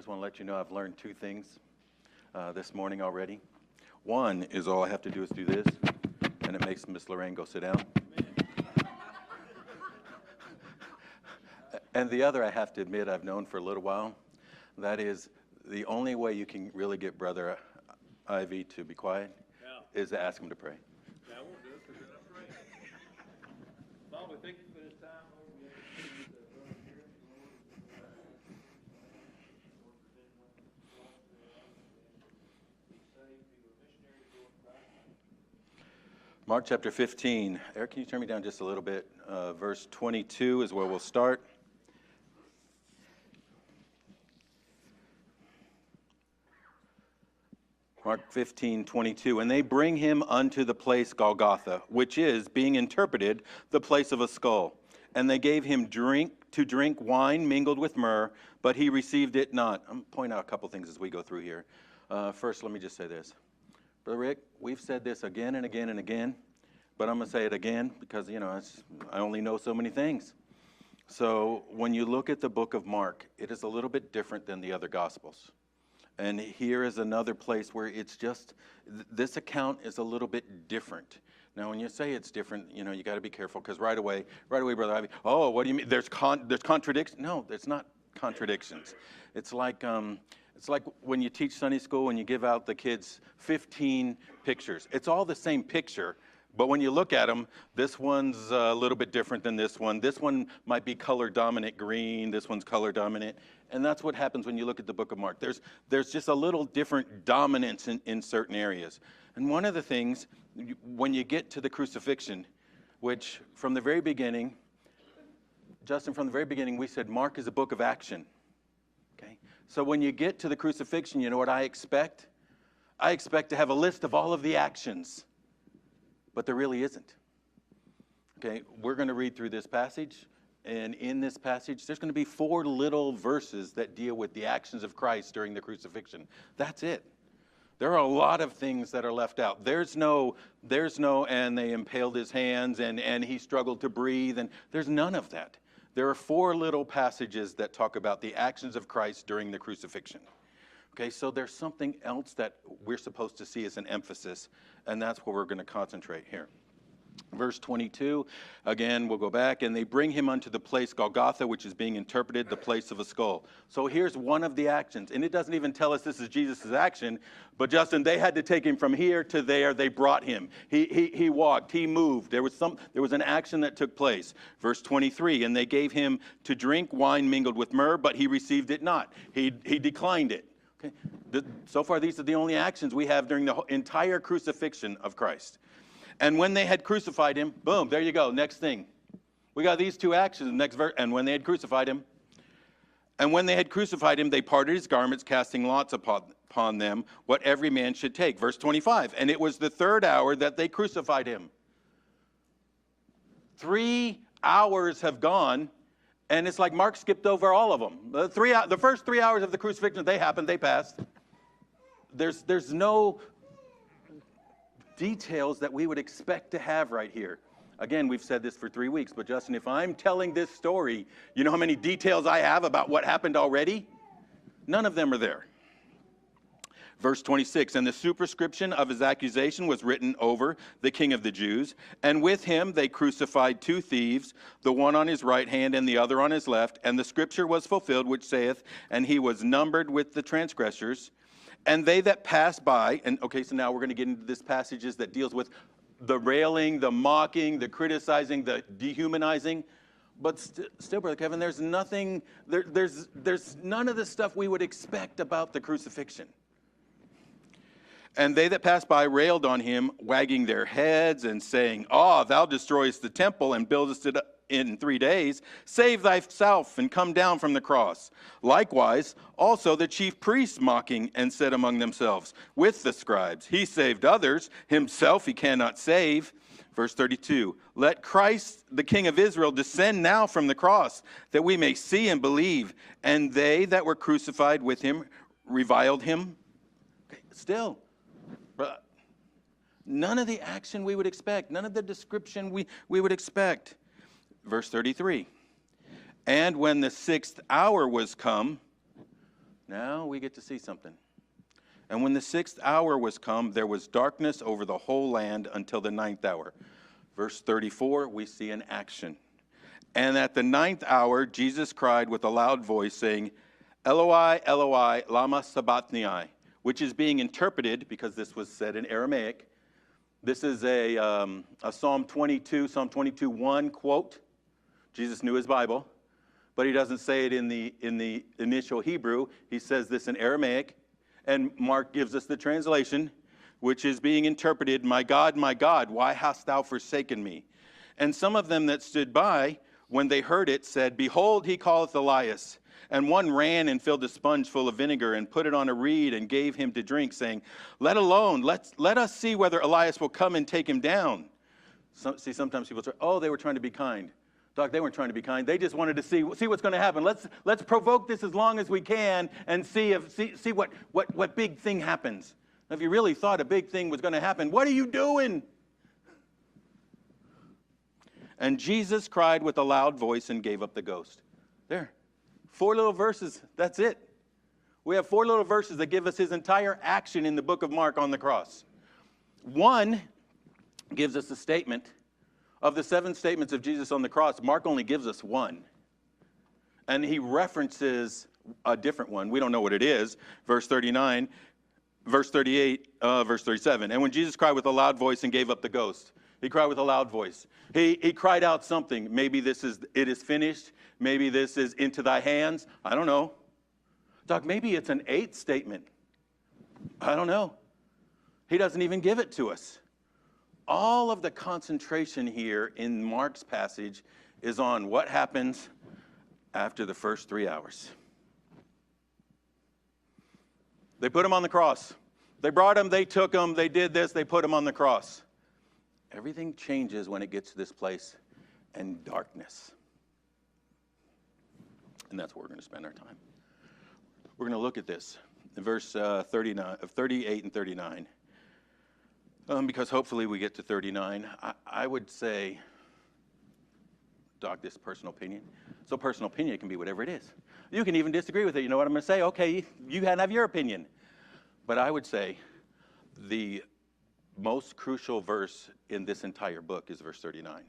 want to let you know I've learned two things this morning already. One is all I have to do is do this, and it makes Miss Lorraine go sit down. And the other, I have to admit, I've known for a little while. That is, the only way you can really get Brother Ivy to be quiet is to ask him to pray. Yeah, I won't do it because I'm praying. Father, we thank you for this time, Lord. We appreciate the brother here, Lord. Mark chapter 15. Eric, can you turn me down just a little bit? Verse 22 is where we'll start. Mark 15:22, and they bring him unto the place Golgotha, which is, being interpreted, the place of a skull. And they gave him to drink wine mingled with myrrh, but he received it not. I'm going to point out a couple things as we go through here. First, let me just say this. Brother Rick, we've said this again and again and again, but I'm going to say it again because, I only know so many things. So when you look at the book of Mark, it is a little bit different than the other Gospels. And here is another place where it's just, this account is a little bit different. Now, when you say it's different, you got to be careful because right away, Brother Ivy, oh, what do you mean? There's contradictions? No, it's not contradictions. It's like when you teach Sunday school and you give out the kids 15 pictures. It's all the same picture, but when you look at them, this one's a little bit different than this one. This one might be color dominant green. This one's color dominant. And that's what happens when you look at the book of Mark. There's just a little different dominance in certain areas. And one of the things, when you get to the crucifixion, which from the very beginning, Justin, from the very beginning, we said Mark is a book of action. Okay? So when you get to the crucifixion, you know what I expect? I expect to have a list of all of the actions, but there really isn't. Okay, we're going to read through this passage. And in this passage, there's going to be 4 little verses that deal with the actions of Christ during the crucifixion. That's it. There are a lot of things that are left out. There's no, and they impaled his hands, and he struggled to breathe, and there's none of that. There are 4 little passages that talk about the actions of Christ during the crucifixion. Okay, so there's something else that we're supposed to see as an emphasis, and that's where we're going to concentrate here. Verse 22, again, we'll go back, and they bring him unto the place Golgotha, which is being interpreted the place of a skull. So here's one of the actions, and it doesn't even tell us this is Jesus' action, but Justin, they had to take him from here to there. They brought him. He walked. He moved. There was an action that took place. Verse 23, and they gave him to drink wine mingled with myrrh, but he received it not. He declined it. Okay. So far, these are the only actions we have during the entire crucifixion of Christ. And when they had crucified him, boom, there you go, next thing. We got these 2 actions, next verse, and when they had crucified him. And when they had crucified him, they parted his garments, casting lots upon them, what every man should take. Verse 25, and it was the 3rd hour that they crucified him. 3 hours have gone, and it's like Mark skipped over all of them. The first 3 hours of the crucifixion, they happened, they passed. There's no details that we would expect to have right here. Again, we've said this for 3 weeks, but Justin, if I'm telling this story, you know how many details I have about what happened already? None of them are there. Verse 26, and the superscription of his accusation was written over the King of the Jews, and with him they crucified 2 thieves, the one on his right hand and the other on his left, and the scripture was fulfilled, which saith, and he was numbered with the transgressors. And they that passed by, and okay, so now we're going to get into this passages that deals with the railing, the mocking, the criticizing, the dehumanizing. But still, Brother Kevin, there's nothing, there's none of the stuff we would expect about the crucifixion. And they that passed by railed on him, wagging their heads and saying, thou destroyest the temple and buildest it in 3 days. Save thyself and come down from the cross. Likewise, also the chief priests mocking and said among themselves with the scribes, he saved others, himself he cannot save. Verse 32, let Christ, the King of Israel, descend now from the cross, that we may see and believe. And they that were crucified with him reviled him. Okay, still, none of the action we would expect, none of the description we would expect. Verse 33, and when the 6th hour was come, Now we get to see something. And when the 6th hour was come, there was darkness over the whole land until the 9th hour. Verse 34, we see an action. And at the 9th hour, Jesus cried with a loud voice, saying, Eloi, Eloi, lama sabachthani, which is being interpreted, because this was said in Aramaic. This is a Psalm 22:1 quote. Jesus knew his Bible, but he doesn't say it in the initial Hebrew. He says this in Aramaic, and Mark gives us the translation, which is being interpreted, my God, why hast thou forsaken me? And some of them that stood by, when they heard it, said, Behold, he calleth Elias. And one ran and filled a sponge full of vinegar and put it on a reed and gave him to drink, saying, Let alone, let us see whether Elias will come and take him down. Sometimes people say, oh, they were trying to be kind. Doc, they weren't trying to be kind. They just wanted to see what's going to happen. Let's provoke this as long as we can and see what big thing happens. If you really thought a big thing was going to happen, what are you doing? And Jesus cried with a loud voice and gave up the ghost. There. 4 little verses. That's it. We have 4 little verses that give us his entire action in the book of Mark on the cross. One gives us a statement. Of the 7 statements of Jesus on the cross, Mark only gives us one. And he references a different one. We don't know what it is. Verse 39, verse 38, verse 37. And when Jesus cried with a loud voice and gave up the ghost. He cried with a loud voice. He cried out something. Maybe it is finished. Maybe this is into thy hands. I don't know. Doc, maybe it's an 8th statement. I don't know. He doesn't even give it to us. All of the concentration here in Mark's passage is on what happens after the first 3 hours. They put him on the cross. They brought him, they took him, they did this, they put him on the cross. Everything changes when it gets to this place, and darkness. And that's where we're going to spend our time. We're going to look at this in verse 38 and 39. Because hopefully we get to 39. I would say, Doc, this is personal opinion. So personal opinion can be whatever it is. You can even disagree with it. You know what I'm going to say? Okay, you can have your opinion. But I would say the most crucial verse in this entire book is verse 39.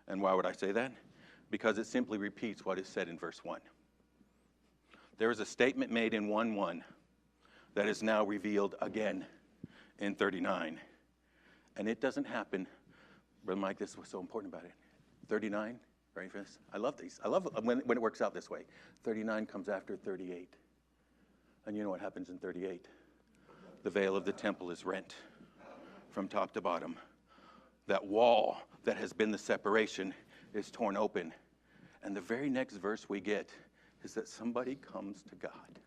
And why would I say that? Because it simply repeats what is said in verse 1. There is a statement made in 1:1 that is now revealed again in 39. And it doesn't happen. Brother Mike, this is what's so important about it. 39, ready for this? I love these. I love when it works out this way. 39 comes after 38. And you know what happens in 38? The veil of the temple is rent from top to bottom. That wall that has been the separation is torn open. And the very next verse we get is that somebody comes to God,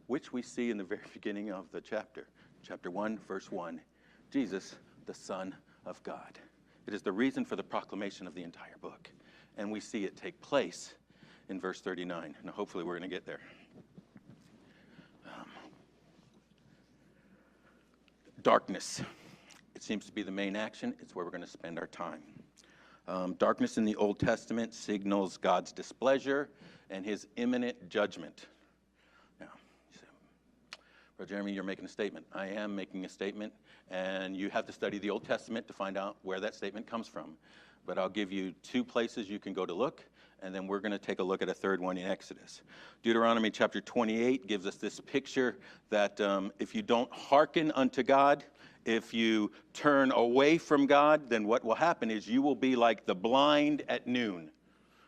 which we see in the very beginning of the chapter. Chapter 1, verse 1. Jesus, the Son of God. It is the reason for the proclamation of the entire book. And we see it take place in verse 39. Now, hopefully we're going to get there. Darkness. It seems to be the main action. It's where we're going to spend our time. Darkness in the Old Testament signals God's displeasure and his imminent judgment. Now, you say, Brother Jeremy, you're making a statement. I am making a statement, and you have to study the Old Testament to find out where that statement comes from. But I'll give you 2 places you can go to look, and then we're going to take a look at a third one in Exodus. Deuteronomy chapter 28 gives us this picture that if you don't hearken unto God, if you turn away from God, then what will happen is you will be like the blind at noon.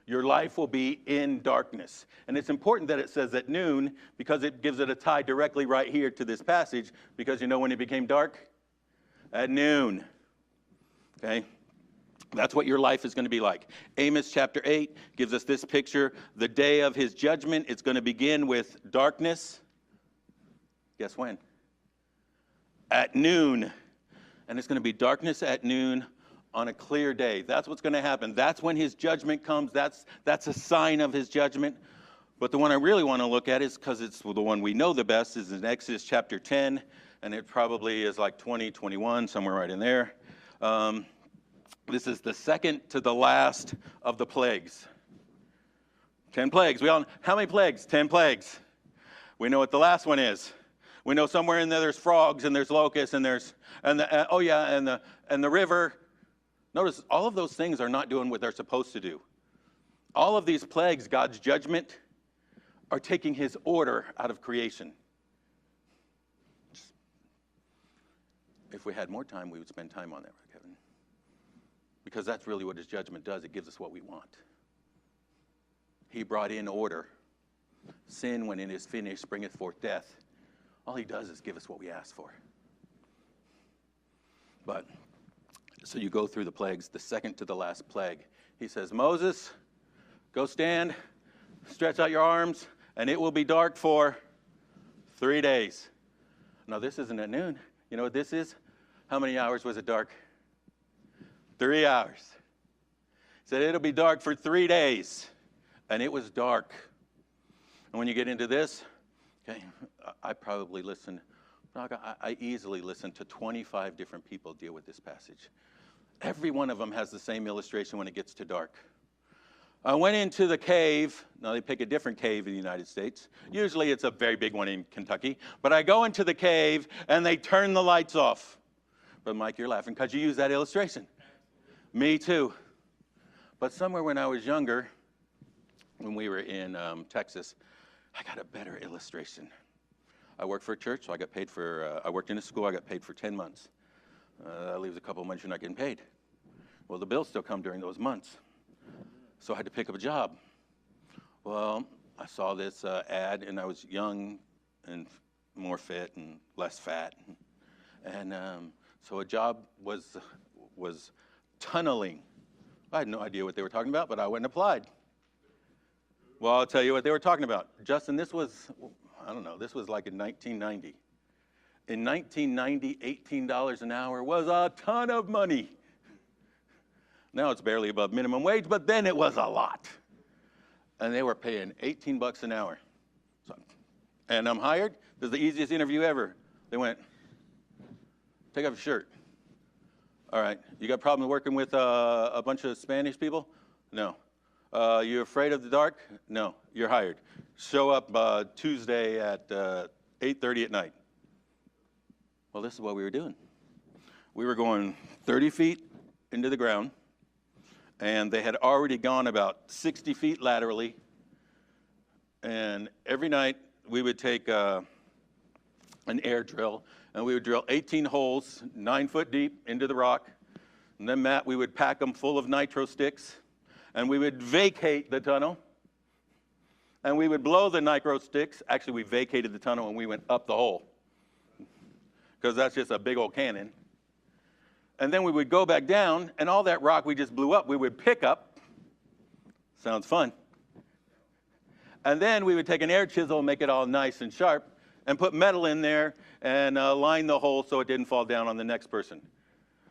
Your life will be in darkness. And it's important that it says at noon because it gives it a tie directly right here to this passage, because you know when it became dark? At noon. Okay? That's what your life is going to be like. Amos chapter 8 gives us this picture. The day of his judgment, it's going to begin with darkness. Guess when? At noon. And it's going to be darkness at noon on a clear day. That's what's going to happen. That's when his judgment comes. That's a sign of his judgment. But the one I really want to look at is, because it's the one we know the best, is in Exodus chapter 10. And it probably is like 20, 21, somewhere right in there. This is the second to the last of the plagues. 10 plagues. We all, how many plagues? 10 plagues. We know what the last one is. We know somewhere in there there's frogs and there's locusts and the river. Notice all of those things are not doing what they're supposed to do. All of these plagues, God's judgment, are taking his order out of creation. If we had more time, we would spend time on that, right, Kevin? Because that's really what his judgment does. It gives us what we want. He brought in order. Sin, when it is finished, bringeth forth death. All he does is give us what we ask for. But, so you go through the plagues, the second to the last plague. He says, Moses, go stand, stretch out your arms, and it will be dark for 3 days. Now, this isn't at noon. You know what this is? How many hours was it dark? 3 hours. He said it'll be dark for 3 days. And it was dark. And when you get into this, okay, I probably listened, I easily listened to 25 different people deal with this passage. Every one of them has the same illustration when it gets to dark. I went into the cave. Now, they pick a different cave in the United States. Usually it's a very big one in Kentucky. But I go into the cave, and they turn the lights off. But, Mike, you're laughing because you use that illustration. Me too. But somewhere when I was younger, when we were in Texas, I got a better illustration. I worked for a church, so I got paid for, I worked in a school, I got paid for 10 months. That leaves a couple of months you're not getting paid. Well, the bills still come during those months. So I had to pick up a job. Well, I saw this ad, and I was young and more fit and less fat. And so a job was tunneling. I had no idea what they were talking about, but I went and applied. Well, I'll tell you what they were talking about. Justin, this was, I don't know, this was like in 1990. In 1990, $18 an hour was a ton of money. Now it's barely above minimum wage, but then it was a lot. And they were paying $18 an hour. So, and I'm hired. This is the easiest interview ever. They went, take off your shirt. All right, you got a problem working with a bunch of Spanish people? No. You afraid of the dark? No, you're hired. Show up Tuesday at 8:30 at night. Well, this is what we were doing. We were going 30 feet into the ground, and they had already gone about 60 feet laterally. And every night we would take an air drill, and we would drill 18 holes, 9 foot deep into the rock. And then, Matt, we would pack them full of nitro sticks, and we would vacate the tunnel. And we would blow the nitro sticks. Actually, we vacated the tunnel, and we went up the hole, because that's just a big old cannon. And then we would go back down, and all that rock we just blew up, we would pick up. Sounds fun. And then we would take an air chisel and make it all nice and sharp and put metal in there and line the hole so it didn't fall down on the next person.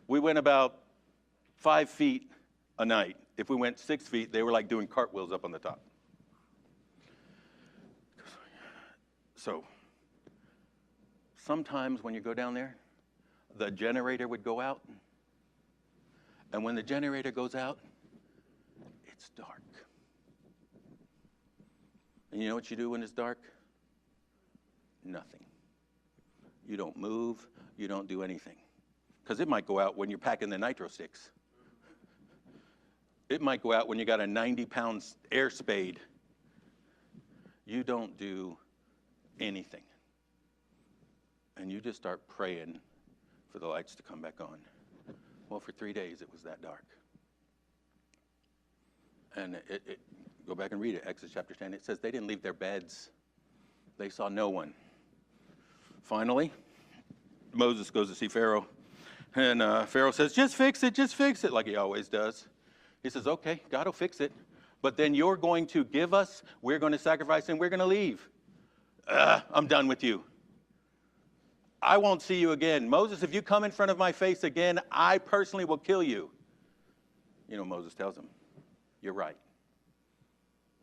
We went about 5 feet a night. If we went 6 feet, they were like doing cartwheels up on the top. So sometimes when you go down there, the generator would go out. And when the generator goes out, it's dark. And you know what you do when it's dark? Nothing. You don't move. You don't do anything. Because it might go out when you're packing the nitro sticks. It might go out when you got a 90-pound air spade. You don't do anything. And you just start praying for the lights to come back on. Well, for 3 days, it was that dark. And go back and read it, Exodus chapter 10. It says they didn't leave their beds. They saw no one. Finally, Moses goes to see Pharaoh. And Pharaoh says, just fix it, like he always does. He says, okay, God will fix it. But then you're going to give us, we're going to sacrifice, and we're going to leave. I'm done with you. I won't see you again. Moses, if you come in front of my face again, I personally will kill you. You know, Moses tells him, you're right.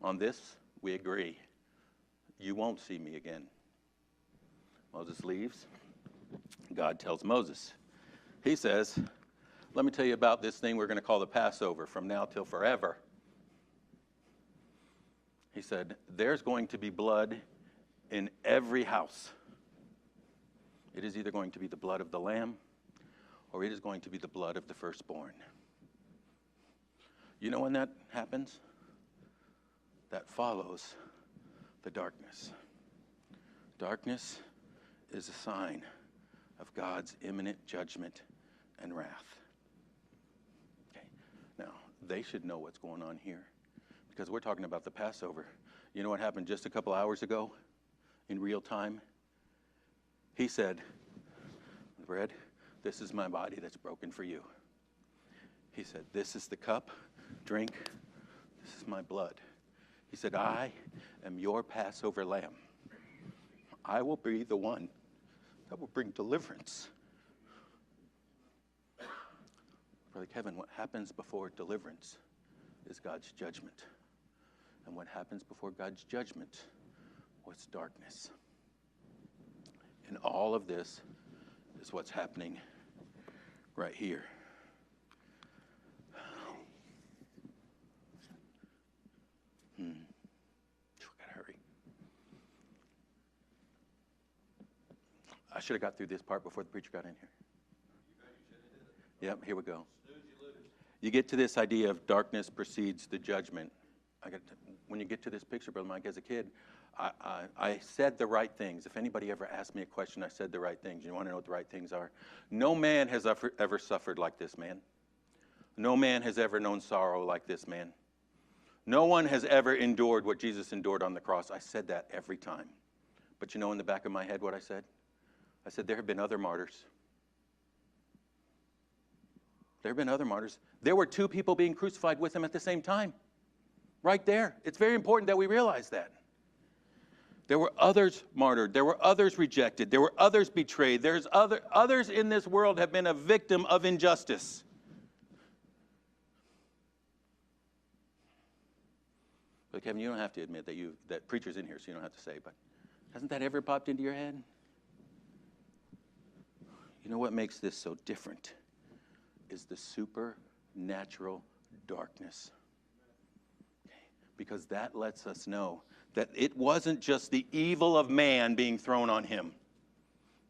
On this, we agree. You won't see me again. Moses leaves. God tells Moses. He says, let me tell you about this thing we're going to call the Passover from now till forever. He said, there's going to be blood in every house, it is either going to be the blood of the Lamb or it is going to be the blood of the firstborn. You know when that happens? That follows the darkness. Darkness is a sign of God's imminent judgment and wrath. Okay. Now, they should know what's going on here because we're talking about the Passover. You know what happened just a couple hours ago in real time? He said, bread, this is my body that's broken for you. He said, this is the cup, drink, this is my blood. He said, I am your Passover lamb. I will be the one that will bring deliverance. Brother Kevin, what happens before deliverance is God's judgment. And what happens before God's judgment was darkness. And all of this is what's happening right here. Gotta hurry. I should have got through this part before the preacher got in here. Yep, here we go. You get to this idea of darkness precedes the judgment. When you get to this picture, Brother Mike, as a kid, I said the right things. If anybody ever asked me a question, I said the right things. You want to know what the right things are? No man has ever suffered like this man. No man has ever known sorrow like this man. No one has ever endured what Jesus endured on the cross. I said that every time. But you know in the back of my head what I said? I said there have been other martyrs. There have been other martyrs. There were two people being crucified with him at the same time. Right there. It's very important that we realize that. There were others martyred. There were others rejected. There were others betrayed. There's others in this world have been a victim of injustice. But Kevin, you don't have to admit that preacher's in here, so you don't have to say, but hasn't that ever popped into your head? You know what makes this so different is the supernatural darkness. Because that lets us know that it wasn't just the evil of man being thrown on him.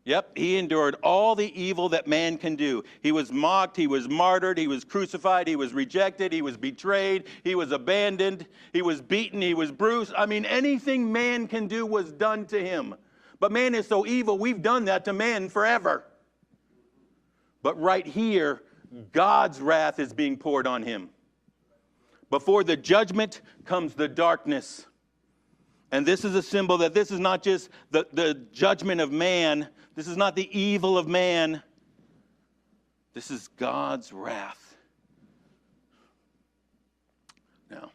Yep, he endured all the evil that man can do. He was mocked, he was martyred, he was crucified, he was rejected, he was betrayed, he was abandoned, he was beaten, he was bruised. I mean, anything man can do was done to him. But man is so evil, we've done that to man forever. But right here, God's wrath is being poured on him. Before the judgment comes the darkness. And this is a symbol that this is not just the judgment of man. This is not the evil of man. This is God's wrath. Now,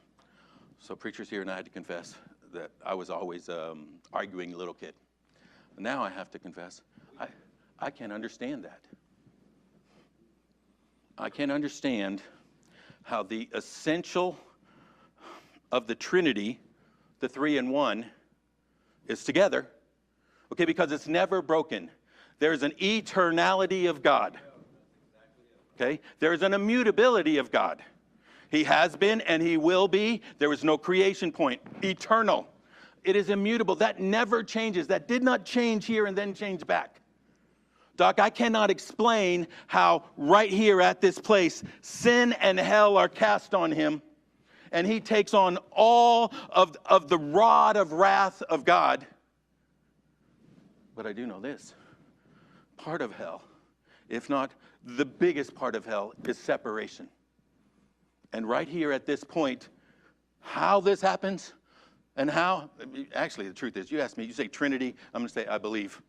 so preacher's here and I had to confess that I was always arguing little kid. Now I have to confess, I can't understand that. I can't understand how the essential of the Trinity, the 3 in 1, is together. Okay, because it's never broken. There's an eternality of God. Okay, there's an immutability of God. He has been and he will be. There is no creation point. Eternal. It is immutable. That never changes. That did not change here and then change back. Doc, I cannot explain how right here at this place, sin and hell are cast on him, and he takes on all of the rod of wrath of God. But I do know this. Part of hell, if not the biggest part of hell, is separation. And right here at this point, how this happens and how, actually the truth is, you ask me, you say Trinity, I'm going to say I believe.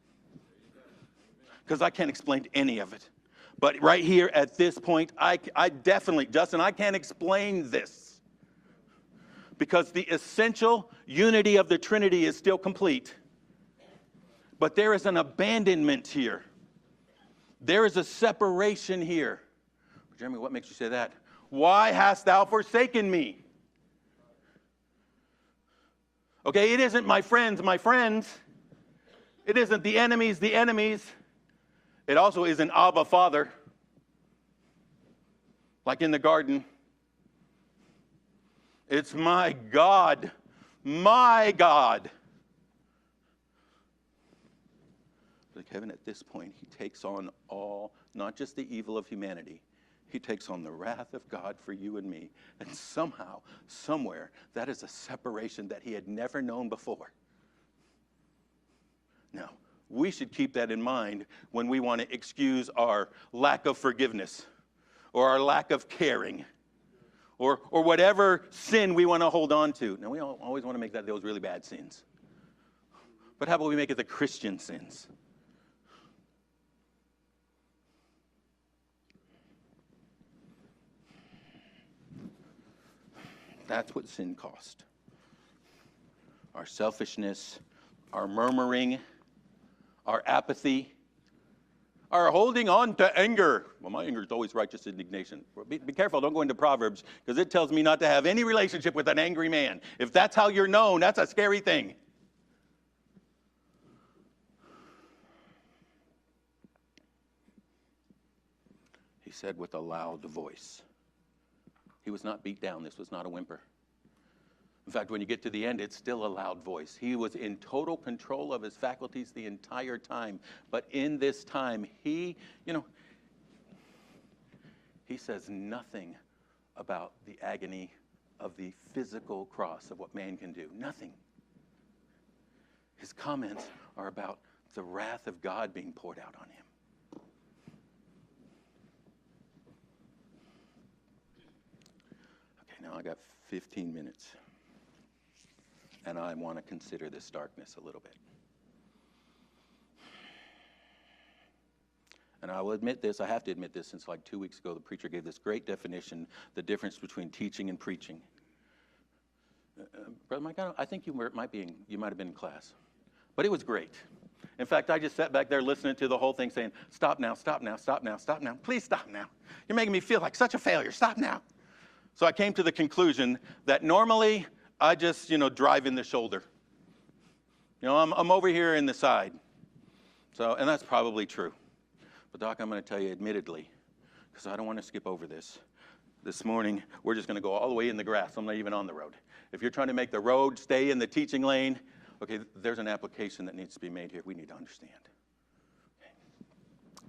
Because I can't explain any of it. But right here at this point, I definitely, Justin, I can't explain this. Because the essential unity of the Trinity is still complete. But there is an abandonment here. There is a separation here. Jeremy, what makes you say that? Why hast thou forsaken me? Okay, it isn't my friends. It isn't the enemies. It also isn't Abba, Father, like in the garden. It's my God, But Kevin, at this point, he takes on all, not just the evil of humanity, he takes on the wrath of God for you and me. And somehow, somewhere, that is a separation that he had never known before. Now, we should keep that in mind when we want to excuse our lack of forgiveness or our lack of caring or whatever sin we want to hold on to. Now, we always want to make that those really bad sins. But how about we make it the Christian sins? That's what sin cost. Our selfishness, our murmuring, our apathy, our holding on to anger. Well, my anger is always righteous indignation. Be careful, don't go into Proverbs, because it tells me not to have any relationship with an angry man. If that's how you're known, that's a scary thing. He said with a loud voice. He was not beat down. This was not a whimper. In fact, when you get to the end, it's still a loud voice. He was in total control of his faculties the entire time. But in this time, he says nothing about the agony of the physical cross of what man can do. Nothing. His comments are about the wrath of God being poured out on him. Now I got 15 minutes, and I want to consider this darkness a little bit. And I will admit this, I have to admit this, since like 2 weeks ago the preacher gave this great definition, the difference between teaching and preaching. Brother Mike, I think you might have been in class, but it was great. In fact, I just sat back there listening to the whole thing saying, stop now, stop now, stop now, stop now, please stop now. You're making me feel like such a failure, stop now. So I came to the conclusion that normally I just, drive in the shoulder. I'm over here in the side. And that's probably true. But Doc, I'm going to tell you admittedly, because I don't want to skip over this. This morning, we're just going to go all the way in the grass. I'm not even on the road. If you're trying to make the road stay in the teaching lane, okay, there's an application that needs to be made here. We need to understand. Okay.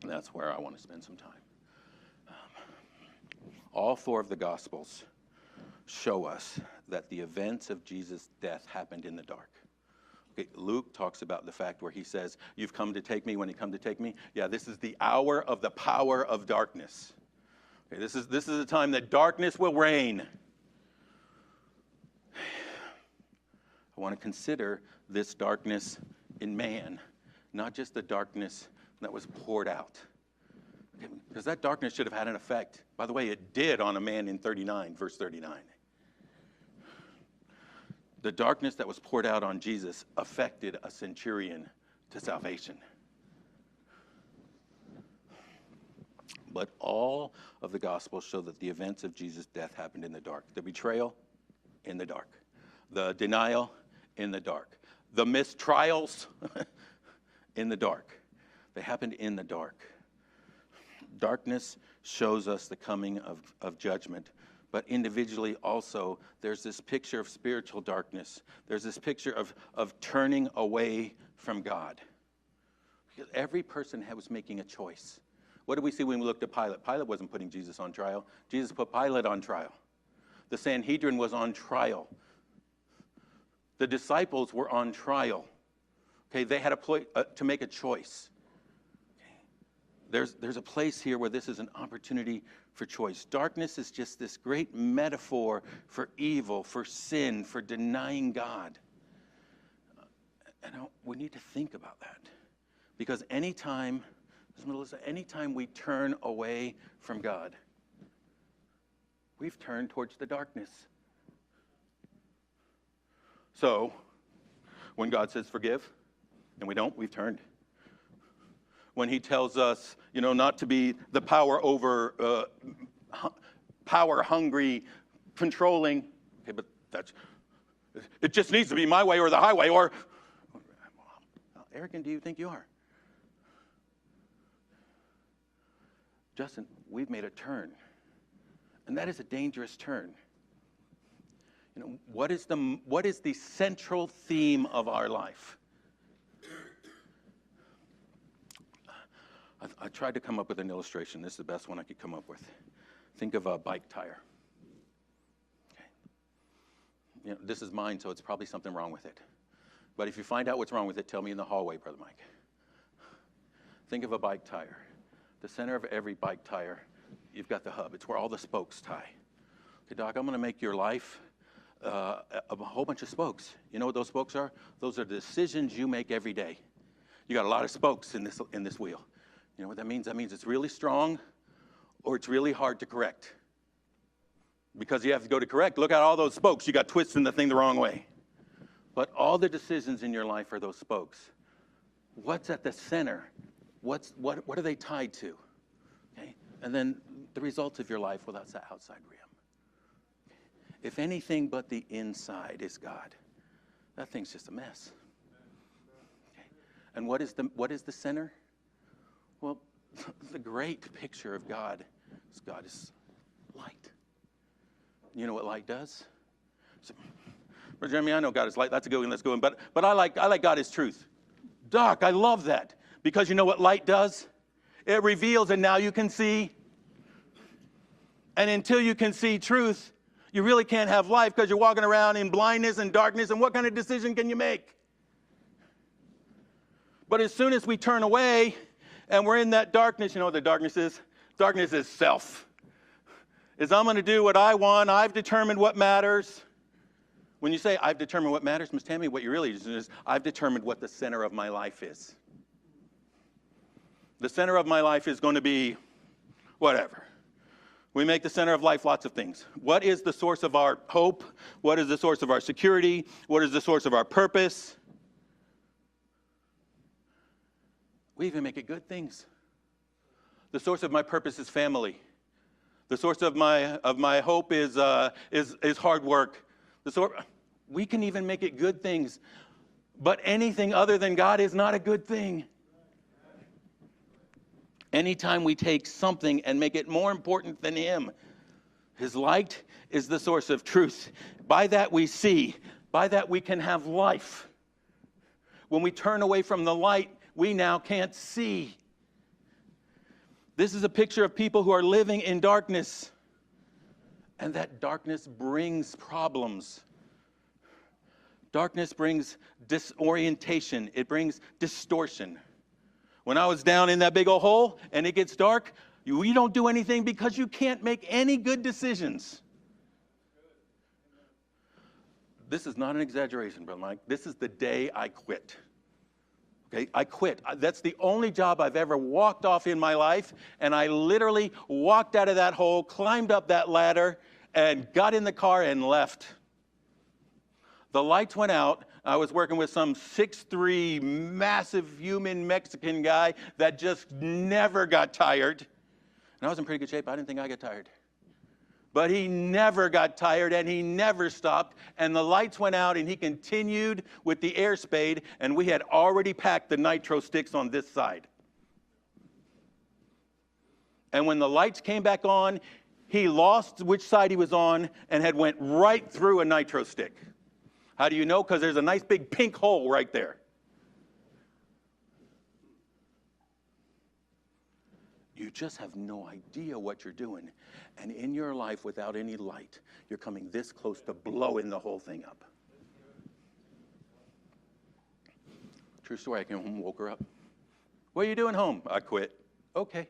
And that's where I want to spend some time. All four of the Gospels show us that the events of Jesus' death happened in the dark. Okay, Luke talks about the fact where he says, you've come to take me when you come to take me. Yeah, this is the hour of the power of darkness. Okay, this is a time that darkness will reign. I want to consider this darkness in man, not just the darkness that was poured out. Because that darkness should have had an effect. By the way, it did on a man in 39, verse 39. The darkness that was poured out on Jesus affected a centurion to salvation. But all of the Gospels show that the events of Jesus' death happened in the dark. The betrayal, in the dark. The denial, in the dark. The mistrials, in the dark. They happened in the dark. Darkness shows us the coming of judgment. But individually also, there's this picture of spiritual darkness. There's this picture of turning away from God. Because every person was making a choice. What did we see when we looked at Pilate? Pilate wasn't putting Jesus on trial. Jesus put Pilate on trial. The Sanhedrin was on trial. The disciples were on trial. Okay, they had to make a choice. There's a place here where this is an opportunity for choice. Darkness is just this great metaphor for evil, for sin, for denying God. And we need to think about that. Because anytime we turn away from God, we've turned towards the darkness. So, when God says forgive, and we don't, we've turned. When he tells us, not to be the power over, power-hungry, controlling. Okay, but it just needs to be my way or the highway, or how arrogant do you think you are? Justin, we've made a turn, and that is a dangerous turn. What is the central theme of our life? I tried to come up with an illustration. This is the best one I could come up with. Think of a bike tire. Okay. You know, this is mine, so it's probably something wrong with it. But if you find out what's wrong with it, tell me in the hallway, Brother Mike. Think of a bike tire. The center of every bike tire, you've got the hub. It's where all the spokes tie. Okay, Doc, I'm going to make your life a whole bunch of spokes. You know what those spokes are? Those are the decisions you make every day. You got a lot of spokes in this wheel. You know what that means? That means it's really strong or it's really hard to correct. Because you have to go to correct. Look at all those spokes. You got twisting the thing the wrong way. But all the decisions in your life are those spokes. What's at the center? What are they tied to? Okay? And then the results of your life, well, that's the outside rim. If anything but the inside is God, that thing's just a mess. Okay? And what is the center? Well, the great picture of God is light. You know what light does? So, Brother Jeremy, I know God is light. That's a good one. Let's go in. But I like God as truth. Doc, I love that. Because you know what light does? It reveals, and now you can see. And until you can see truth, you really can't have life because you're walking around in blindness and darkness, and what kind of decision can you make? But as soon as we turn away and we're in that darkness, you know what the darkness is? Darkness is self. Is I'm going to do what I want. I've determined what matters. When you say, I've determined what matters, Miss Tammy, what you really is I've determined what the center of my life is. The center of my life is going to be whatever. We make the center of life lots of things. What is the source of our hope? What is the source of our security? What is the source of our purpose? We even make it good things. The source of my purpose is family. The source of my hope is hard work. We can even make it good things. But anything other than God is not a good thing. Anytime we take something and make it more important than Him, His light is the source of truth. By that we see. By that we can have life. When we turn away from the light, we now can't see. This is a picture of people who are living in darkness. And that darkness brings problems. Darkness brings disorientation. It brings distortion. When I was down in that big old hole and it gets dark, you don't do anything because you can't make any good decisions. This is not an exaggeration, Brother Mike. This is the day I quit. Okay, I quit. That's the only job I've ever walked off in my life, and I literally walked out of that hole, climbed up that ladder, and got in the car and left. The lights went out. I was working with some 6'3", massive human Mexican guy that just never got tired. And I was in pretty good shape. I didn't think I got tired. But he never got tired, and he never stopped. And the lights went out, and he continued with the air spade, and we had already packed the nitro sticks on this side. And when the lights came back on, he lost which side he was on and had went right through a nitro stick. How do you know? Because there's a nice big pink hole right there. You just have no idea what you're doing. And in your life, without any light, you're coming this close to blowing the whole thing up. True story, I came home and woke her up. What are you doing home? I quit. Okay.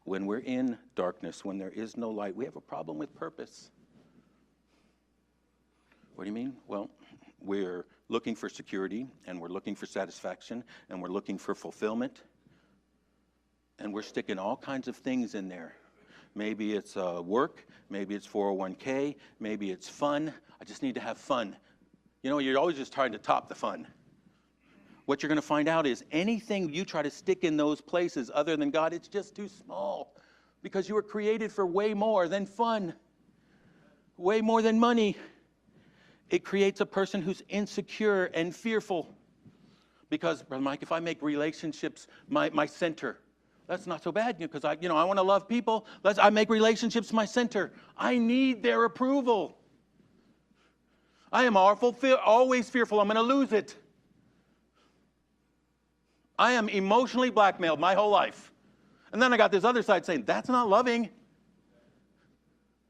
When we're in darkness, when there is no light, we have a problem with purpose. What do you mean? Well, we're looking for security, and we're looking for satisfaction, and we're looking for fulfillment. And we're sticking all kinds of things in there. Maybe it's work, maybe it's 401k, maybe it's fun. I just need to have fun. You know, you're always just trying to top the fun. What you're going to find out is anything you try to stick in those places other than God, it's just too small. Because you were created for way more than fun, way more than money. It creates a person who's insecure and fearful. Because, Brother Mike, if I make relationships my center, that's not so bad, because I want to love people. I make relationships my center. I need their approval. I am always fearful I'm going to lose it. I am emotionally blackmailed my whole life. And then I got this other side saying, that's not loving.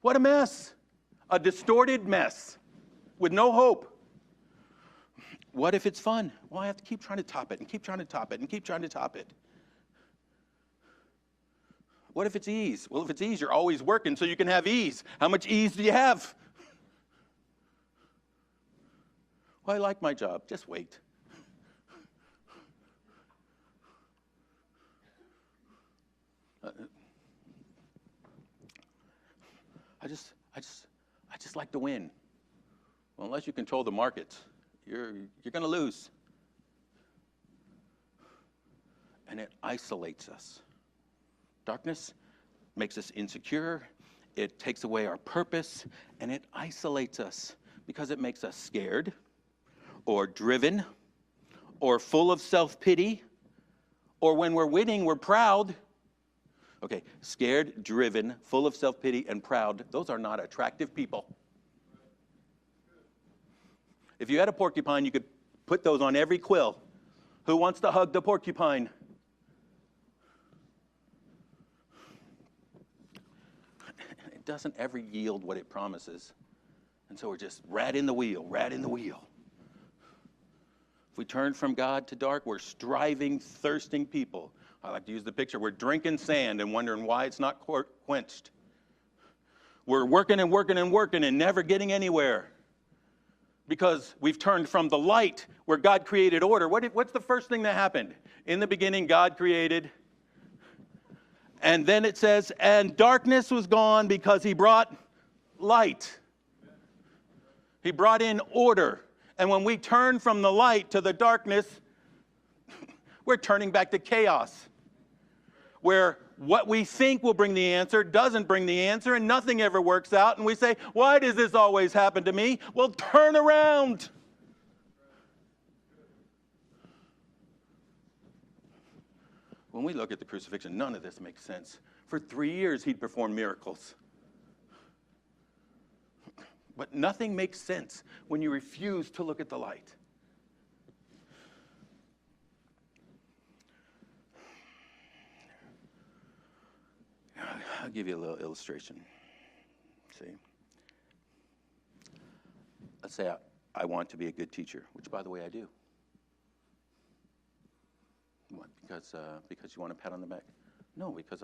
What a mess. A distorted mess with no hope. What if it's fun? Well, I have to keep trying to top it and keep trying to top it and keep trying to top it. What if it's ease? Well, if it's ease, you're always working so you can have ease. How much ease do you have? Well, I like my job. Just wait. I just like to win. Well, unless you control the markets, you're going to lose. And it isolates us. Darkness makes us insecure. It takes away our purpose, and it isolates us because it makes us scared or driven or full of self-pity, or when we're winning, we're proud. Okay, scared, driven, full of self-pity, and proud, those are not attractive people. If you had a porcupine, you could put those on every quill. Who wants to hug the porcupine? It doesn't ever yield what it promises. And so we're just rat in the wheel, rat in the wheel. If we turn from God to dark, we're striving, thirsting people. I like to use the picture. We're drinking sand and wondering why it's not quenched. We're working and working and working and never getting anywhere because we've turned from the light where God created order. What's the first thing that happened? In the beginning, God created. And then it says, and darkness was gone because he brought light. He brought in order. And when we turn from the light to the darkness, we're turning back to chaos, where what we think will bring the answer doesn't bring the answer, and nothing ever works out. And we say, why does this always happen to me? Well, turn around. When we look at the crucifixion, none of this makes sense. For 3 years, he'd performed miracles. But nothing makes sense when you refuse to look at the light. I'll give you a little illustration. See? Let's say I want to be a good teacher, which, by the way, I do. What, because you want a pat on the back? No, because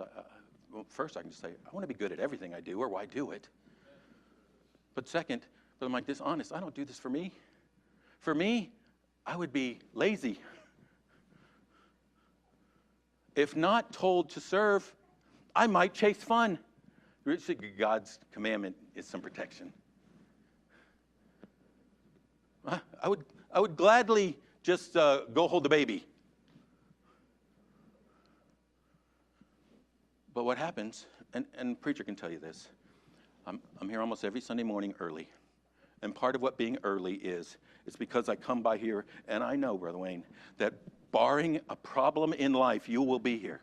well, first I can just say, I want to be good at everything I do, or why do it? But second, but I'm like this honest, I don't do this for me. For me, I would be lazy. If not told to serve, I might chase fun. God's commandment is some protection. I would gladly just go hold the baby. But what happens, and preacher can tell you this, I'm here almost every Sunday morning early. And part of what being early is, it's because I come by here, and I know, Brother Wayne, that barring a problem in life, you will be here.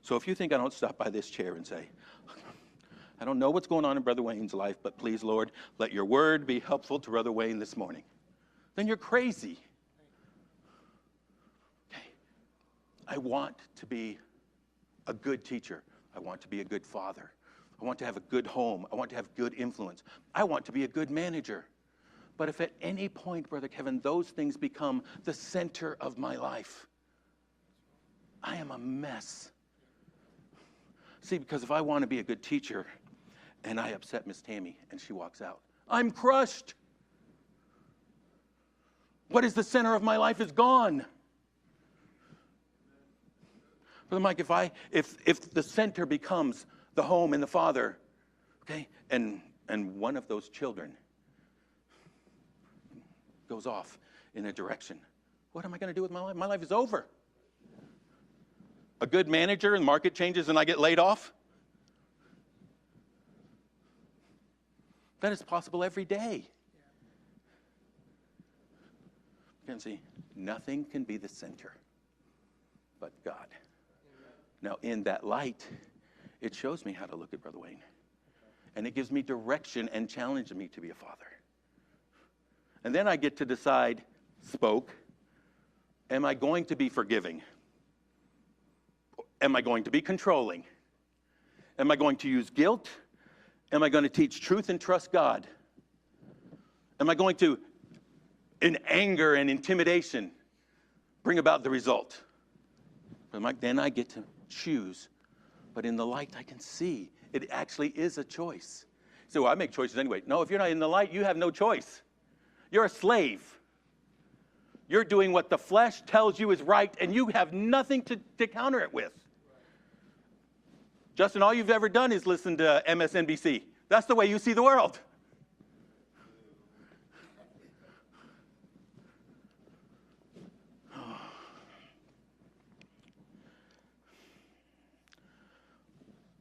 So if you think I don't stop by this chair and say, I don't know what's going on in Brother Wayne's life, but please, Lord, let your word be helpful to Brother Wayne this morning, then you're crazy. Okay. I want to be a good teacher. I want to be a good father. I want to have a good home. I want to have good influence. I want to be a good manager. But if at any point, Brother Kevin, those things become the center of my life, I am a mess. See, because if I want to be a good teacher and I upset Miss Tammy and she walks out, I'm crushed. What is the center of my life is gone. Brother Mike, if the center becomes the home and the father, okay, and one of those children goes off in a direction, what am I going to do with my life? My life is over. A good manager and market changes and I get laid off? That is possible every day. You can see, nothing can be the center but God. Now, in that light, it shows me how to look at Brother Wayne. And it gives me direction and challenges me to be a father. And then I get to decide, am I going to be forgiving? Am I going to be controlling? Am I going to use guilt? Am I going to teach truth and trust God? Am I going to, in anger and intimidation, bring about the result? Then I get to choose. But in the light, I can see it actually is a choice. So I make choices anyway. No, if you're not in the light, you have no choice. You're a slave. You're doing what the flesh tells you is right, and you have nothing to counter it with. Justin, all you've ever done is listen to MSNBC. That's the way you see the world.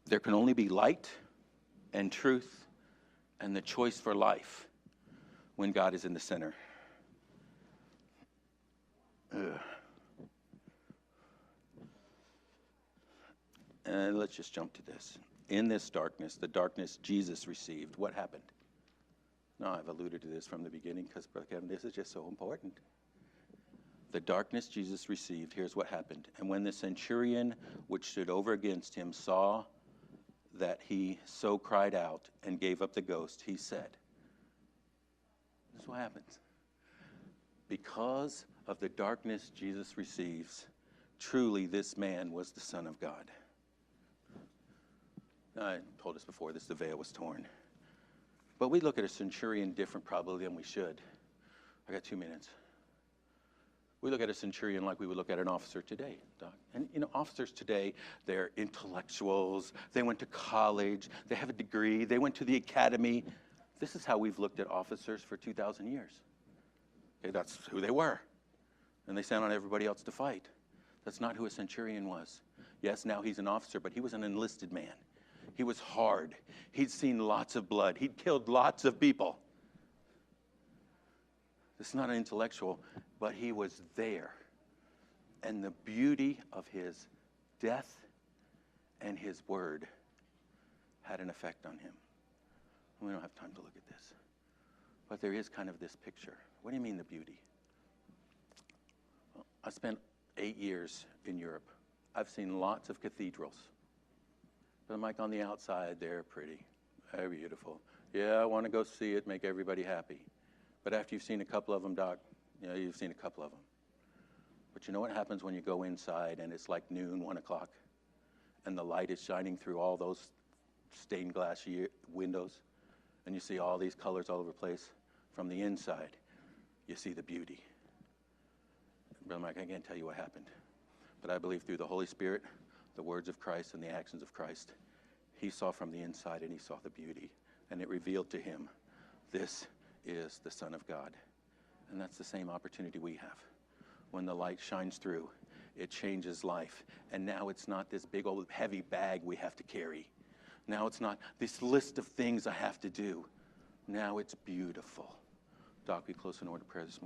There can only be light and truth and the choice for life when God is in the center. And let's just jump to this. In this darkness, the darkness Jesus received, what happened? Now, I've alluded to this from the beginning because, Brother Kevin, this is just so important. The darkness Jesus received, here's what happened. And when the centurion which stood over against him saw that he so cried out and gave up the ghost, he said, this is what happens. Because of the darkness Jesus receives, truly this man was the Son of God. Now, I told us before this, the veil was torn. But we look at a centurion different probably than we should. I got 2 minutes. We look at a centurion like we would look at an officer today, Doc. And, officers today, they're intellectuals. They went to college. They have a degree. They went to the academy. This is how we've looked at officers for 2,000 years. Okay, that's who they were. And they sent on everybody else to fight. That's not who a centurion was. Yes, now he's an officer, but he was an enlisted man. He was hard. He'd seen lots of blood. He'd killed lots of people. This is not an intellectual, but he was there. And the beauty of his death and his word had an effect on him. We don't have time to look at this. But there is kind of this picture. What do you mean the beauty? Well, I spent 8 years in Europe. I've seen lots of cathedrals. But I'm like, on the outside, they're pretty. They're beautiful. Yeah, I want to go see it, make everybody happy. But after you've seen a couple of them, Doc, you've seen a couple of them. But you know what happens when you go inside and it's like noon, 1 o'clock, and the light is shining through all those stained glass windows, and you see all these colors all over the place? From the inside, you see the beauty. Brother Mike, I can't tell you what happened, but I believe through the Holy Spirit, the words of Christ and the actions of Christ, he saw from the inside and he saw the beauty, and it revealed to him, this is the Son of God. And that's the same opportunity we have. When the light shines through, it changes life. And now it's not this big old heavy bag we have to carry. Now it's not this list of things I have to do. Now it's beautiful. Doc, we close in order of prayer this morning.